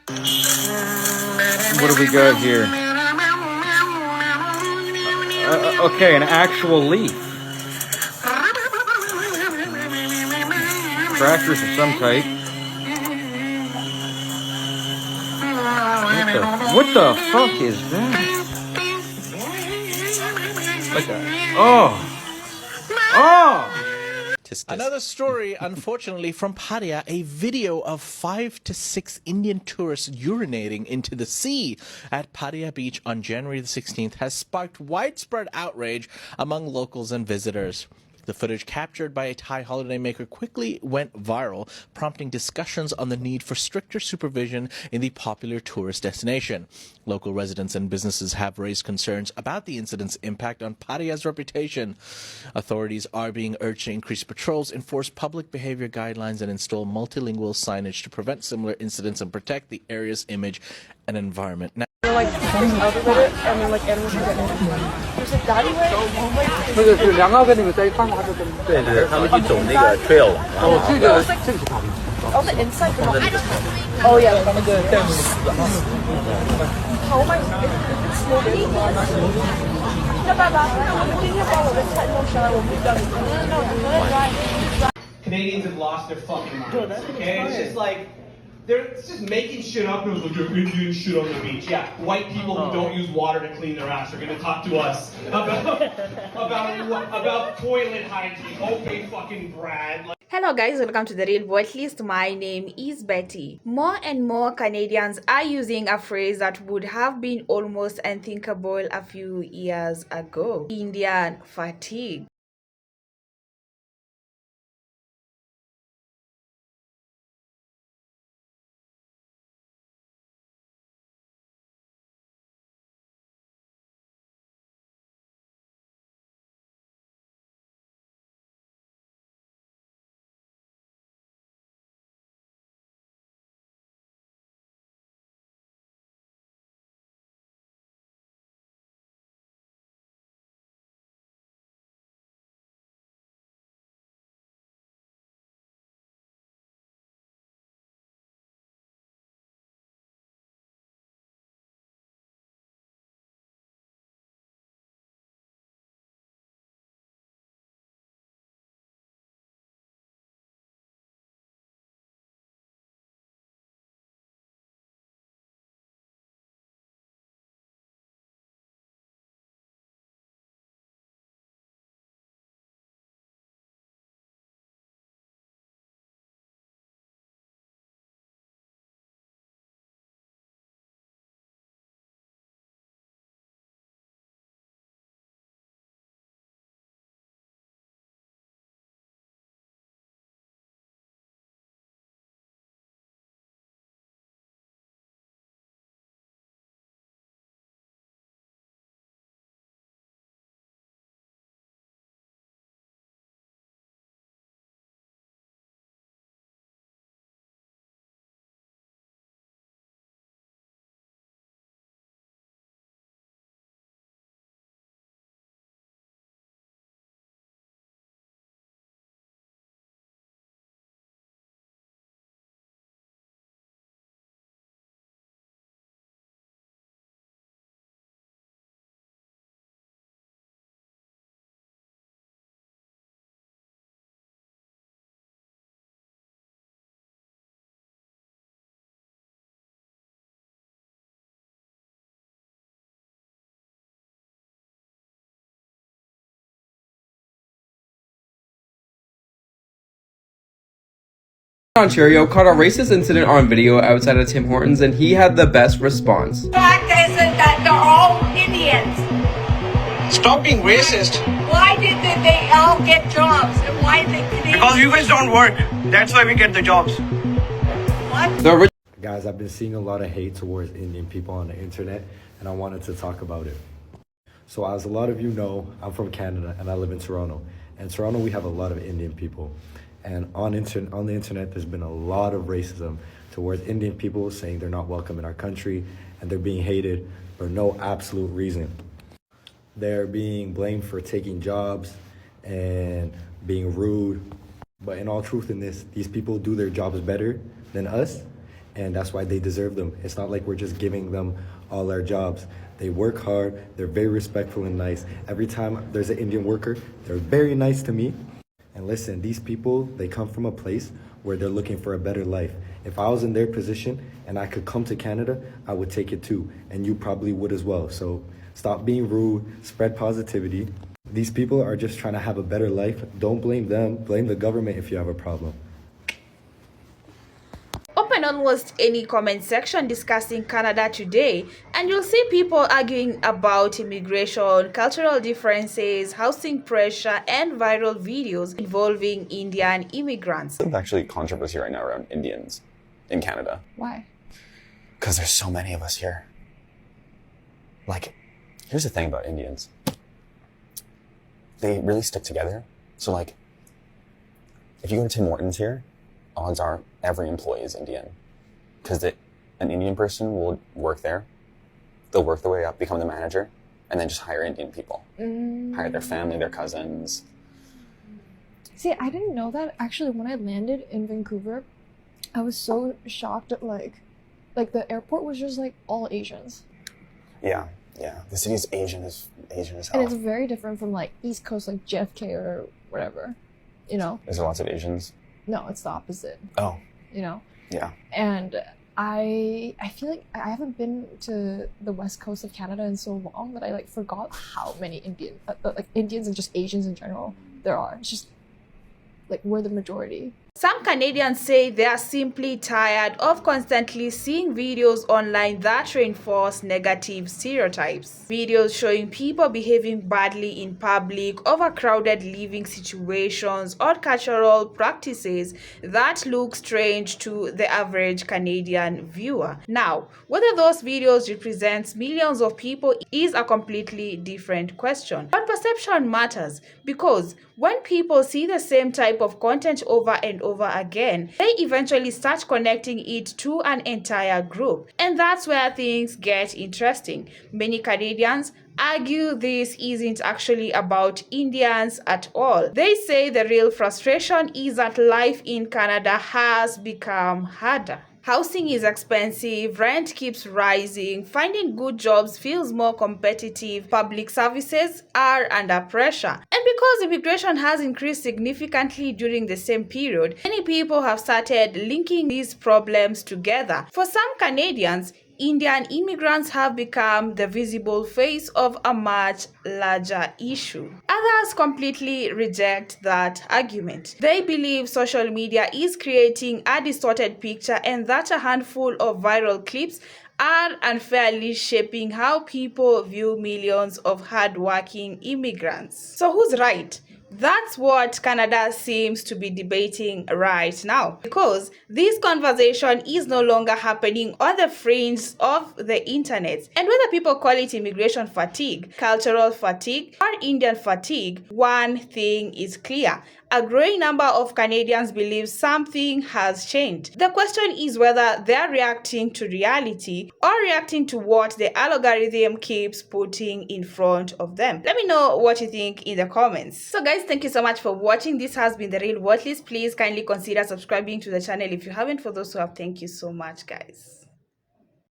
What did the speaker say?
What do we got here? Okay, an actual leaf. Crackers of some type. What the fuck is that? Like Another story, unfortunately, from Pattaya, a video of 5 to 6 Indian tourists urinating into the sea at Pattaya Beach on January the 16th has sparked widespread outrage among locals and visitors. The footage captured by a Thai holidaymaker quickly went viral, prompting discussions on the need for stricter supervision in the popular tourist destination. Local residents and businesses have raised concerns about the incident's impact on Pattaya's reputation. Authorities are being urged to increase patrols, enforce public behavior guidelines, and install multilingual signage to prevent similar incidents and protect the area's image and environment. Now, like elevated and then like animals can get in. There's a daddy way. 那个是两个跟你们在一块吗？还是跟？对对，他们去走那个 trail。哦，这个是哪里？ Oh, the inside. Oh yeah. 他们在带你死啊。How am I? It's smoky. 那爸爸，我们今天把我的菜弄上来，我们就叫你。No. Canadians have lost their fucking minds. Okay, it's just like they're just making shit up. And it was like you're Indian shit on the beach. Yeah, white people who don't use water to clean their ass are gonna talk to us about toilet hygiene. Okay, fucking Brad. Hello guys, welcome to The Real Voicelist. My name is Betty. More and more Canadians are using a phrase that would have been almost unthinkable a few years ago: Indian fatigue. Ontario caught a racist incident on video outside of Tim Hortons, and he had the best response. The fact is that they're all Indians. Stop being racist. Why did they all get jobs? And why did they Canadians? Because you guys don't work. That's why we get the jobs. What? Guys, I've been seeing a lot of hate towards Indian people on the internet, and I wanted to talk about it. So as a lot of you know, I'm from Canada and I live in Toronto. In Toronto, we have a lot of Indian people. And on the internet, there's been a lot of racism towards Indian people, saying they're not welcome in our country and they're being hated for no absolute reason. They're being blamed for taking jobs and being rude. But in all truth in this, these people do their jobs better than us, and that's why they deserve them. It's not like we're just giving them all our jobs. They work hard, they're very respectful and nice. Every time there's an Indian worker, they're very nice to me. And listen, these people, they come from a place where they're looking for a better life. If I was in their position and I could come to Canada, I would take it too. And you probably would as well. So stop being rude, spread positivity. These people are just trying to have a better life. Don't blame them, blame the government if you have a problem. Open almost any comment section discussing Canada today, and you'll see people arguing about immigration, cultural differences, housing pressure, and viral videos involving Indian immigrants. There's actually controversy right now around Indians in Canada. Why? Because there's so many of us here. Like, here's the thing about Indians. They really stick together. So like, if you go to Tim Hortons here, odds are every employee is Indian. Because an Indian person will work there, they'll work their way up, become the manager, and then just hire Indian people. Hire their family, their cousins. See, I didn't know that. Actually, when I landed in Vancouver, I was so shocked at like the airport was just like all Asians. Yeah. The city's Asian as hell. And it's very different from like East Coast, like JFK or whatever, you know? Is there lots of Asians? No, it's the opposite. Oh. You know? Yeah. And I feel like I haven't been to the west coast of Canada in so long that I like forgot how many Indians and just Asians in general there are. It's just like we're the majority. Some Canadians say they are simply tired of constantly seeing videos online that reinforce negative stereotypes. Videos showing people behaving badly in public, overcrowded living situations, or cultural practices that look strange to the average Canadian viewer. Now, whether those videos represent millions of people is a completely different question. But perception matters, because when people see the same type of content over and over again, they eventually start connecting it to an entire group. And that's where things get interesting. Many Canadians argue this isn't actually about Indians at all. They say the real frustration is that life in Canada has become harder. Housing is expensive, rent keeps rising, finding good jobs feels more competitive, public services are under pressure. And because immigration has increased significantly during the same period, many people have started linking these problems together. For some Canadians, Indian immigrants have become the visible face of a much larger issue. Others completely reject that argument. They believe social media is creating a distorted picture and that a handful of viral clips are unfairly shaping how people view millions of hardworking immigrants. So who's right? That's what Canada seems to be debating right now, because this conversation is no longer happening on the fringe of the internet. And whether people call it immigration fatigue, cultural fatigue, or Indian fatigue, one thing is clear. A growing number of Canadians believe something has changed. The question is whether they're reacting to reality or reacting to what the algorithm keeps putting in front of them. Let me know what you think in the comments. So guys, thank you so much for watching. This has been The Real Worth List. Please kindly consider subscribing to the channel if you haven't. For those who have, thank you so much, guys.